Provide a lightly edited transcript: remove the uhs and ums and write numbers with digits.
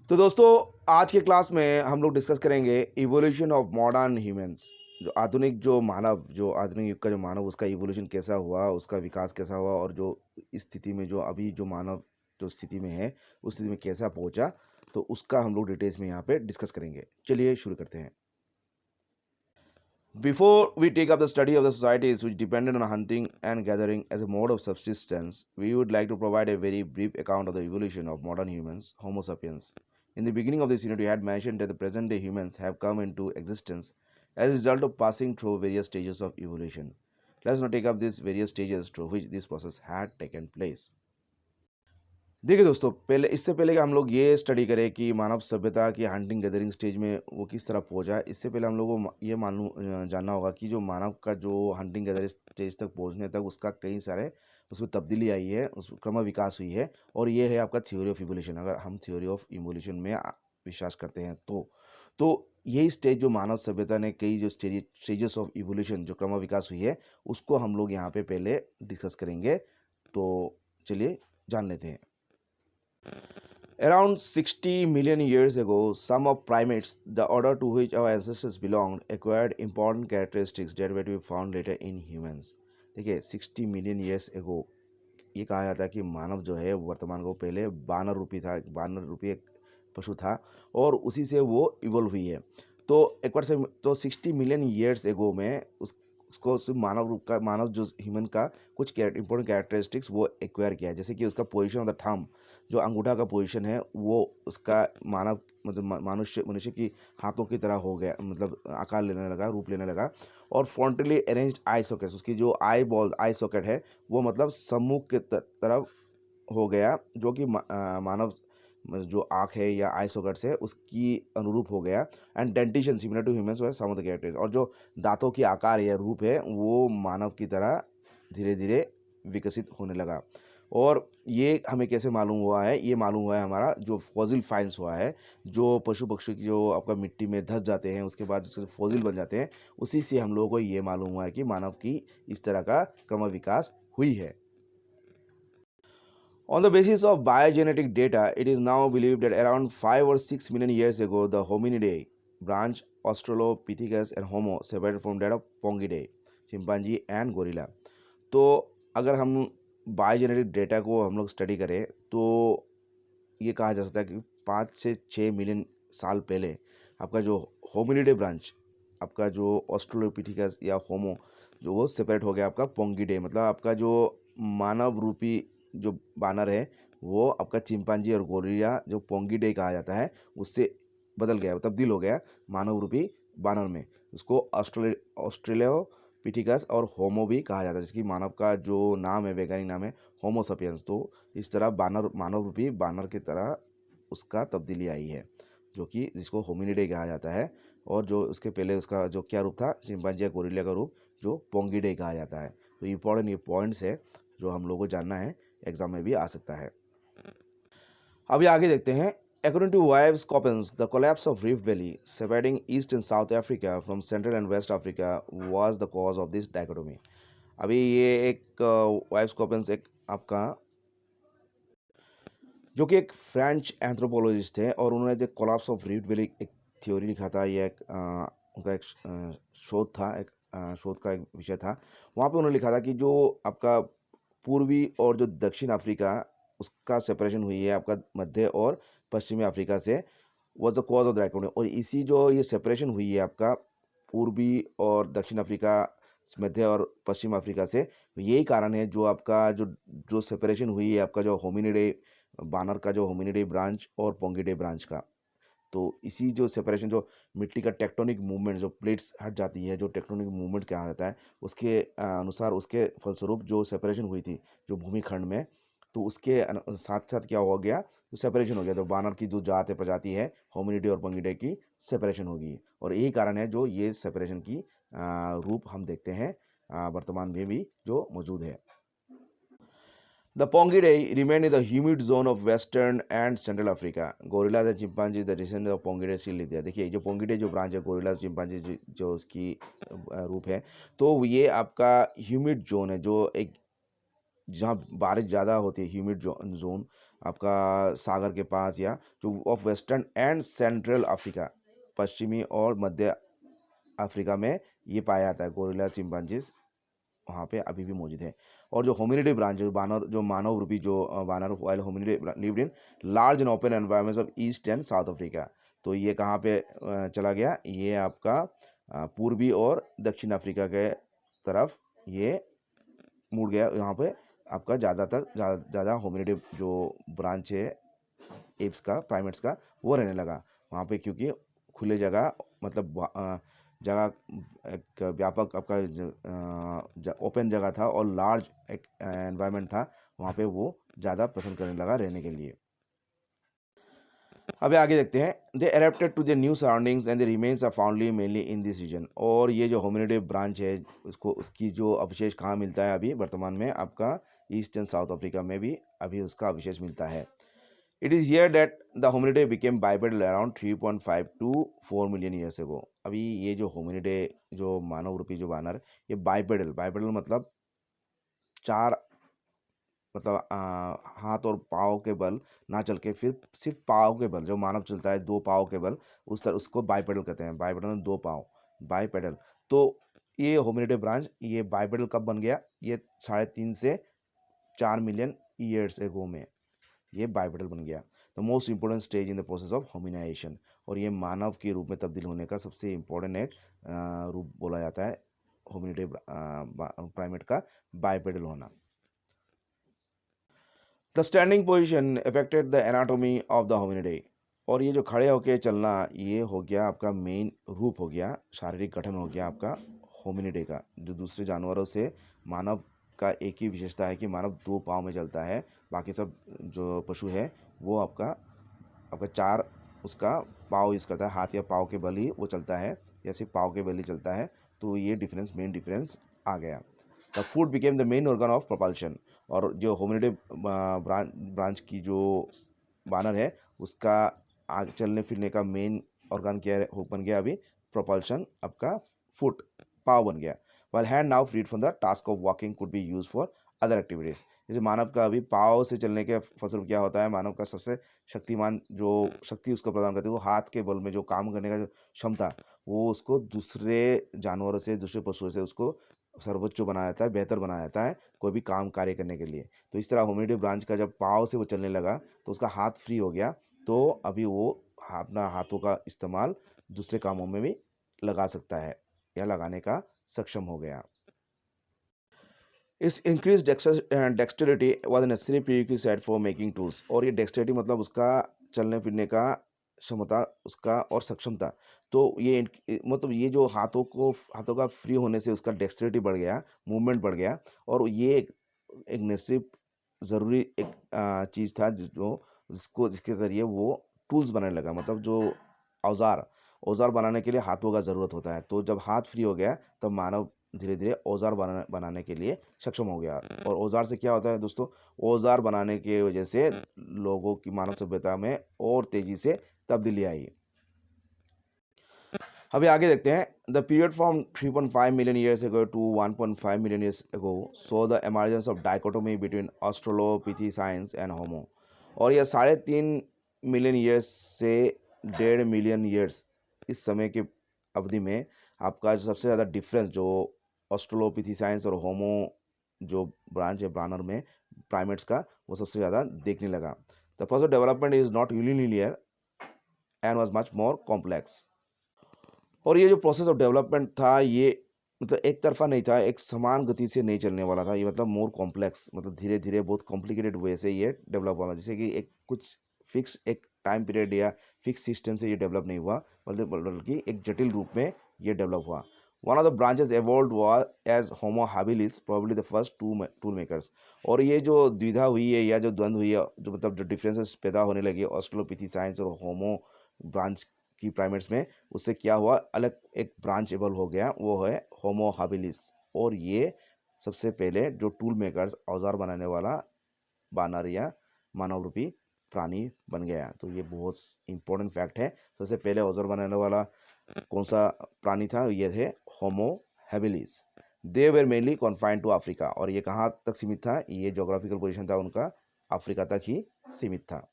तो दोस्तों, आज के क्लास में हम लोग डिस्कस करेंगे इवोल्यूशन ऑफ मॉडर्न ह्यूमंस। जो आधुनिक युग का जो मानव, उसका इवोल्यूशन कैसा हुआ, उसका विकास कैसा हुआ, और जो इस स्थिति में जो अभी जो मानव जो स्थिति में है, उस स्थिति में कैसा पहुंचा, तो उसका हम लोग डिटेल्स में यहाँ पे डिस्कस करेंगे। चलिए शुरू करते हैं। Before we take up the study of the societies which depended on hunting and gathering as a mode of subsistence, we would like to provide a very brief account of the evolution of modern humans, Homo sapiens. In the beginning of this unit, we had mentioned that the present day humans have come into existence as a result of passing through various stages of evolution. Let us now take up these various stages through which this process had taken place. देखिए दोस्तों, पहले इससे पहले कि हम लोग ये study करें कि मानव सभ्यता की हंटिंग गैदरिंग स्टेज में वो किस तरह पहुंचा, इससे पहले हम लोगों को ये जानना होगा कि जो मानव का जो हंटिंग गैदरिंग स्टेज तक पहुंचने तक उसका कई सारे उसमें तब्दीली आई है, उस क्रम विकास हुई है। और ये है आपका थ्योरी ऑफ इवोल्यूशन। अगर हम थ्योरी ऑफ इवोल्यूशन में विश्वास करते हैं तो यही स्टेज जो मानव सभ्यता ने कई जो स्टेजेस ऑफ इवोल्यूशन जो क्रम विकास हुई है, उसको हम लोग यहाँ पे पहले डिस्कस करेंगे। तो चलिए जान लेते हैं। Around 60 million years ago, some of primates, the order to which our ancestors belonged, acquired important characteristics that were to be found later in humans. देखिए 60 मिलियन ईयर्स एगो ये कहा जाता है कि मानव जो है वर्तमान को पहले बानर रूपी था, बानर रूपी एक पशु था, और उसी से वो इवोल्व हुई है। तो एक बार से तो 60 मिलियन ईयर्स एगो में उसको सिर्फ मानव रूप का, मानव जो ह्यूमन का कुछ इंपॉर्टेंट कैरेक्टरिस्टिक्स वो एक्वायर किया है। जैसे कि उसका पोजीशन ऑफ द थंब, जो अंगूठा का पोजीशन है, वो उसका मानव मतलब मनुष्य की हाथों की तरह हो गया, मतलब आकार लेने लगा, रूप लेने लगा। और फ्रंटली अरेंज्ड आई सॉकेट्स, उसकी जो आई सॉकेट है वो मतलब सम्मुख के तरफ हो गया, जो कि मानव जो आँख है या आई सॉकेट्स है उसकी अनुरूप हो गया। And dentition similar to humans were some of the characters, और जो दांतों की आकार या रूप है वो मानव की तरह धीरे धीरे विकसित होने लगा। और ये हमें कैसे मालूम हुआ है? ये मालूम हुआ है हमारा जो फॉसिल फाइंड्स हुआ है, जो पशु पक्षी की जो आपका मिट्टी में धस जाते हैं, उसके बाद उसके फॉसिल बन जाते हैं, उसी से हम लोगों को ये मालूम हुआ है कि मानव की इस तरह का क्रम विकास हुई है। On the basis of biogenetic data, it is now believed that around 5 or 6 million years ago, the Hominidae branch Australopithecus and Homo separated from that of Pongidae, chimpanzee and gorilla. तो अगर हम बायोजेनेटिक डेटा को हम लोग study करें तो ये कहा जा सकता है कि 5 से 6 मिलियन साल पहले आपका जो होमिनिडे ब्रांच, आपका जो ऑस्ट्रेलोपिथिकस या होमो, जो वो सेपरेट हो गया आपका पोंगिडे, मतलब आपका जो मानव रूपी जो बानर है वो आपका चिंपांजी और गोरिल्ला जो पोंगिडे कहा जाता है उससे बदल गया, तब्दील हो गया मानव रूपी बानर में। उसको ऑस्ट्रेलियोपिथिकस और होमो भी कहा जाता है, जिसकी मानव का जो नाम है, वैज्ञानिक नाम है होमो सपियंस। तो इस तरह बानर, मानव रूपी बानर की तरह उसका तब्दीली आई है, जो कि जिसको होमिनिडे कहा जाता है। और जो उसके पहले उसका जो क्या रूप था, चिंपांजी या गोरिल्ला का रूप, जो पोंगिडे कहा जाता है। तो इंपॉर्टेंट ये पॉइंट्स है जो हम लोगों को जानना है, एग्जाम में भी आ सकता है। अभी आगे देखते हैं। According to Yves Coppens, the collapse of Rift Valley, separating East and South Africa from Central and West Africa, was the cause of this dichotomy. अभी ये एक वाइव्स कॉपेंस एक आपका जो कि एक फ्रेंच एंथ्रोपोलॉजिस्ट थे, और उन्होंने जो कोलैप्स ऑफ रिफ्ट वैली एक थ्योरी लिखा था। ये एक उनका एक शोध था, एक शोध का एक विषय था। वहाँ पे उन्होंने लिखा था कि जो आपका पूर्वी और जो दक्षिण अफ्रीका, उसका सेपरेशन हुई है आपका मध्य और पश्चिमी अफ्रीका से, was the cause of the dichotomy. और इसी जो ये सेपरेशन हुई है आपका पूर्वी और दक्षिण अफ्रीका, मध्य और पश्चिम अफ्रीका से, यही कारण है जो आपका जो सेपरेशन हुई है आपका जो होमिनिडे बानर का, जो होमिनिडे ब्रांच और पोंगिडे ब्रांच का। तो इसी जो सेपरेशन, जो मिट्टी का टेक्टोनिक मूवमेंट, जो प्लेट्स हट जाती है, जो टेक्टोनिक मूवमेंट कहा जाता है, उसके अनुसार, उसके फलस्वरूप जो सेपरेशन हुई थी जो भूमिखंड में, तो उसके साथ साथ क्या हो गया, जो सेपरेशन हो गया, तो बानर की जो जात है, प्रजाति है, होमिनिडे और पोंगिडे की सेपरेशन होगी। और यही कारण है जो ये सेपरेशन की रूप हम देखते हैं वर्तमान में भी जो मौजूद है। The Pongidae remain in the humid zone of western and central Africa. Gorillas and chimpanzees, the descendants of Pongidae still live there. देखिए जो पोंगिडे जो ब्रांच है, गोरिल्लास चिंपांजी जो उसकी रूप है, तो ये आपका ह्यूमिड जोन है, जो एक जहाँ बारिश ज़्यादा होती है, ह्यूमिड जोन, आपका सागर के पास, या जो of western and central Africa, पश्चिमी और मध्य अफ्रीका में ये पाया जाता है। गोरिल्ला चिंपांजीज वहाँ पे अभी भी मौजूद है। और जो होमिनिडे ब्रांच, जो बानर, जो मानव रूपी जो बानर while Hominidae lived in large and open environments of east and south Africa. तो ये कहाँ पे चला गया, ये आपका पूर्वी और दक्षिण अफ्रीका के तरफ ये मुड़ गया। यहाँ पे आपका ज़्यादातर ज़्यादा होमिनिडे जो ब्रांच है एप्स का, प्राइमेट्स का, वो रहने लगा वहाँ पे, क्योंकि खुले जगह, मतलब जगह एक व्यापक आपका ओपन जगह था और लार्ज एक एनवायरनमेंट था, वहाँ पे वो ज़्यादा पसंद करने लगा रहने के लिए। अब आगे देखते हैं, they adapted to the new surroundings and the remains are foundly mainly in this region. और ये जो होमिनिडे ब्रांच है उसको, उसकी जो अवशेष कहाँ मिलता है अभी वर्तमान में, आपका ईस्ट एंड साउथ अफ्रीका में भी अभी उसका अवशेष मिलता है। It is here that the hominidae became bipedal around 3.5 to 4 million years ago. अभी ये जो होमिनिडे, जो मानव रूपी जो बानर, ये बाइपेडल, बाइपेडल मतलब चार, मतलब हाथ और पाँव के बल ना चल के फिर सिर्फ पाँव के बल, जो मानव चलता है दो पाँव के बल, उस तरह उसको बाइपेडल कहते हैं। बाइपेडल में दो पाँव, बाइपेडल। तो ये होमिनिडे ब्रांच ये बाइपेडल कब बन गया, ये 3.5 से 4 मिलियन ईयर्स एगो में ये बाइपेडल बन गया। The most important stage in the process of hominization. और ये मानव के रूप में तब्दील होने का सबसे इम्पोर्टेंट एक रूप बोला जाता है होमिनिडे प्राइमेट का बाइपेडल होना। The standing position affected the anatomy of the Hominidae. और ये जो खड़े होकर चलना, ये हो गया आपका मेन रूप, हो गया शारीरिक गठन, हो गया आपका होमिनिडे का। जो दूसरे जानवरों से मानव का एक ही विशेषता है कि मानव दो पाँव में चलता है, बाकी सब जो पशु है वो आपका आपका चार उसका पाँव यूज़ करता है, हाथ या पाँव के बल ही वो चलता है, या सिर्फ पाँव के बल ही चलता है। तो ये डिफरेंस, मेन डिफरेंस आ गया। The food became the main organ of propulsion. और जो होमिनिडे ब्रांच की जो बानर है उसका आगे चलने फिरने का मेन ऑर्गन क्या बन गया अभी, प्रोपल्शन, आपका फुट, पाव बन गया। While hand now freed from the task of walking could be use for other activities. जैसे मानव का अभी पाव से चलने के फलस्वरूप क्या होता है, मानव का सबसे शक्तिमान जो शक्ति उसको प्रदान करती है, वो हाथ के बल में जो काम करने का जो क्षमता, वो उसको दूसरे जानवरों से, दूसरे पशुओं से उसको सर्वोच्च बनाया जाता है, बेहतर बनाया जाता है कोई भी काम कार्य करने के लिए। तो इस तरह होमिनिडे ब्रांच का जब पाँव से वो चलने लगा तो उसका हाथ फ्री हो गया, तो अभी वो अपना हाथों का इस्तेमाल दूसरे कामों में भी लगा सकता है, या लगाने का सक्षम हो गया। इस increase dexterity was necessary prerequisite for making tools. और ये डेक्सटेरिटी मतलब उसका चलने फिरने का क्षमता उसका और सक्षमता। तो ये मतलब ये जो हाथों का फ्री होने से उसका डेक्सटेरिटी बढ़ गया, मूवमेंट बढ़ गया। और ये एक नेसेसरी ज़रूरी एक चीज़ था जिसके ज़रिए वो टूल्स बनाने लगा, मतलब जो औज़ार औज़ार बनाने के लिए हाथों का ज़रूरत होता है। तो जब हाथ फ्री हो गया तब मानव धीरे धीरे औज़ार बनाने के लिए सक्षम हो गया। और औज़ार से क्या होता है दोस्तों, औज़ार बनाने की वजह से लोगों की मानव सभ्यता में और तेज़ी से तब्दीली आई। अभी आगे देखते हैं, the period from 3.5 million years ago to 1.5 million years ago so the emergence of dichotomy between australopithecines and Homo. और यह 3.5 मिलियन ईयर्स से 1.5 मिलियन ईयर्स, इस समय के अवधि में आपका जो सबसे ज़्यादा डिफरेंस जो ऑस्ट्रेलोपिथेसाइंस और होमो जो ब्रांच है बानर में प्राइमेट्स का, वो सबसे ज़्यादा देखने लगा। The process development is not unilinear and was much more complex. और ये जो प्रोसेस ऑफ डेवलपमेंट था, ये मतलब एक तरफा नहीं था, एक समान गति से नहीं चलने वाला था। ये मतलब मोर कॉम्प्लेक्स, मतलब धीरे धीरे बहुत कॉम्प्लिकेटेड वे से ये डेवलप हुआ, जैसे कि एक कुछ फिक्स एक टाइम पीरियड या फिक्स सिस्टम से ये डेवलप नहीं हुआ, बल्कि एक जटिल रूप में ये डेवलप हुआ। One of the branches evolve हुआ as Homo habilis, probably the first tool makers. और ये जो द्विधा हुई है या जो द्वंद्व हुई है, जो मतलब जो डिफरेंसेस पैदा होने लगे ऑस्ट्रेलोपिथेसाइंस और होमो ब्रांच की प्राइमेट्स में, उससे क्या हुआ, अलग एक ब्रांच एबल हो गया, वो है होमो हैबिलिस। और ये सबसे पहले जो टूल मेकर्स, औजार बनाने वाला बानर या मानव रूपी प्राणी बन गया। तो ये बहुत इंपॉर्टेंट फैक्ट है। सबसे पहले औजार बनाने वाला कौन सा प्राणी था, ये थे Homo habilis. They were mainly confined to Africa. और ये कहाँ तक सीमित था, ये जोग्राफिकल पोजीशन था उनका अफ्रीका तक ही सीमित था।